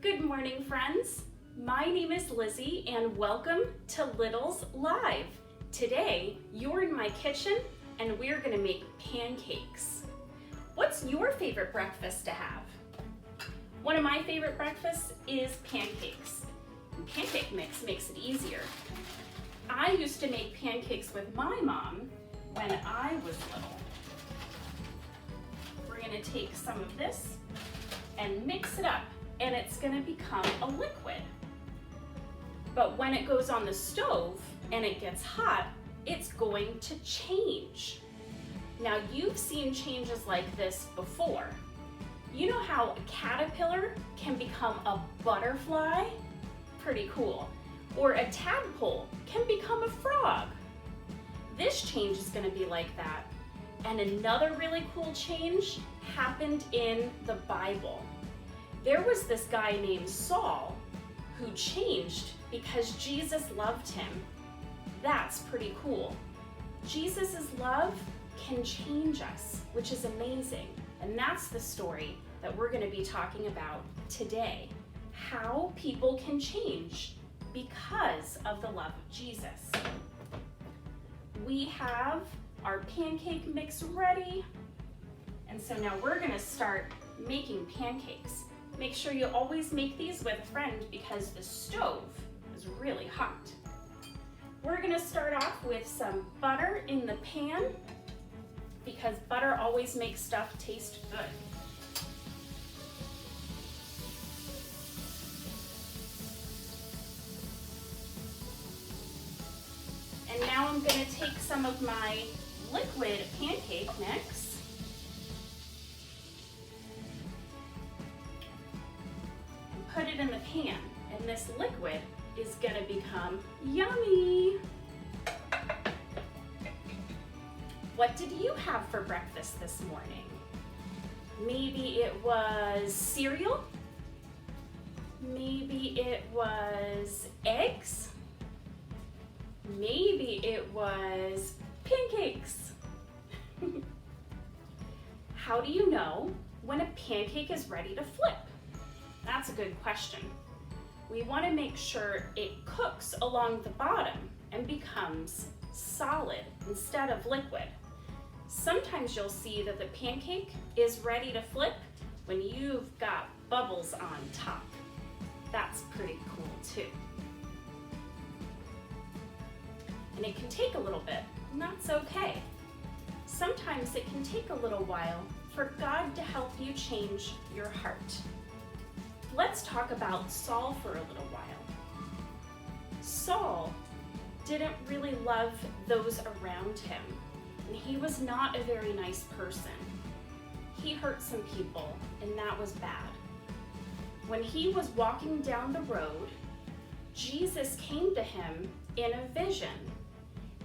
Good morning, friends. My name is Lizzy and welcome to Littles Live. Today, you're in my kitchen and we're gonna make pancakes. What's your favorite breakfast to have? One of my favorite breakfasts is pancakes. And pancake mix makes it easier. I used to make pancakes with my mom when I was little. We're gonna take some of this and mix it up, and it's gonna become a liquid. But when it goes on the stove and it gets hot, it's going to change. Now, you've seen changes like this before. You know how a caterpillar can become a butterfly? Pretty cool. Or a tadpole can become a frog. This change is gonna be like that. And another really cool change happened in the Bible. There was this guy named Saul who changed because Jesus loved him. That's pretty cool. Jesus' love can change us, which is amazing. And that's the story that we're going to be talking about today. How people can change because of the love of Jesus. We have our pancake mix ready. And so now we're going to start making pancakes. Make sure you always make these with a friend because the stove is really hot. We're gonna start off with some butter in the pan because butter always makes stuff taste good. And now I'm gonna take some of my liquid pancake mix put it in the pan, and this liquid is gonna become yummy. What did you have for breakfast this morning? Maybe it was cereal? Maybe it was eggs? Maybe it was pancakes. How do you know when a pancake is ready to flip? That's a good question. We want to make sure it cooks along the bottom and becomes solid instead of liquid. Sometimes you'll see that the pancake is ready to flip when you've got bubbles on top. That's pretty cool too. And it can take a little bit, and that's okay. Sometimes it can take a little while for God to help you change your heart. Let's talk about Saul for a little while. Saul didn't really love those around him, and he was not a very nice person. He hurt some people, and that was bad. When he was walking down the road, Jesus came to him in a vision,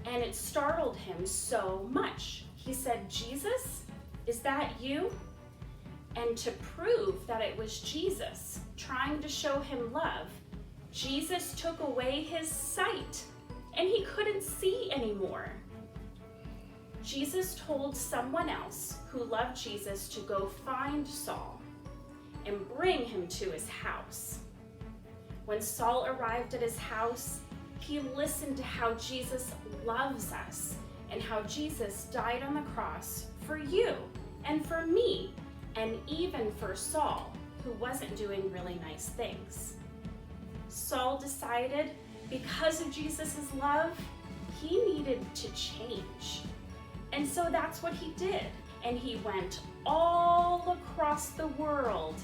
and it startled him so much. He said, "Jesus, is that you?" And to prove that it was Jesus trying to show him love, Jesus took away his sight and he couldn't see anymore. Jesus told someone else who loved Jesus to go find Saul and bring him to his house. When Saul arrived at his house, he listened to how Jesus loves us and how Jesus died on the cross for you and for me, and even for Saul, who wasn't doing really nice things. Saul decided, because of Jesus' love, he needed to change. And so that's what he did. And he went all across the world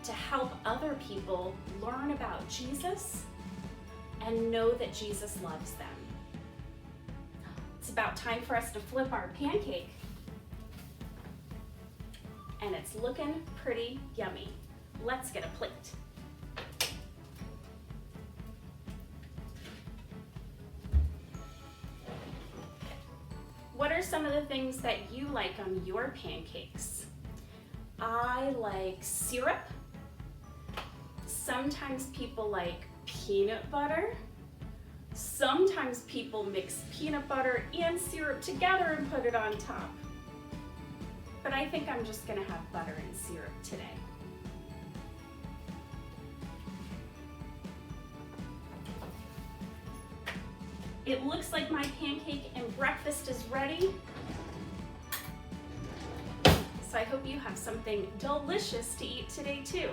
to help other people learn about Jesus and know that Jesus loves them. It's about time for us to flip our pancake. And it's looking pretty yummy. Let's get a plate. What are some of the things that you like on your pancakes? I like syrup. Sometimes people like peanut butter. Sometimes people mix peanut butter and syrup together and put it on top. But I think I'm just gonna have butter and syrup today. It looks like my pancake and breakfast is ready. So I hope you have something delicious to eat today too.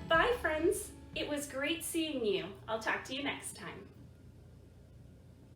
Bye friends, it was great seeing you. I'll talk to you next time.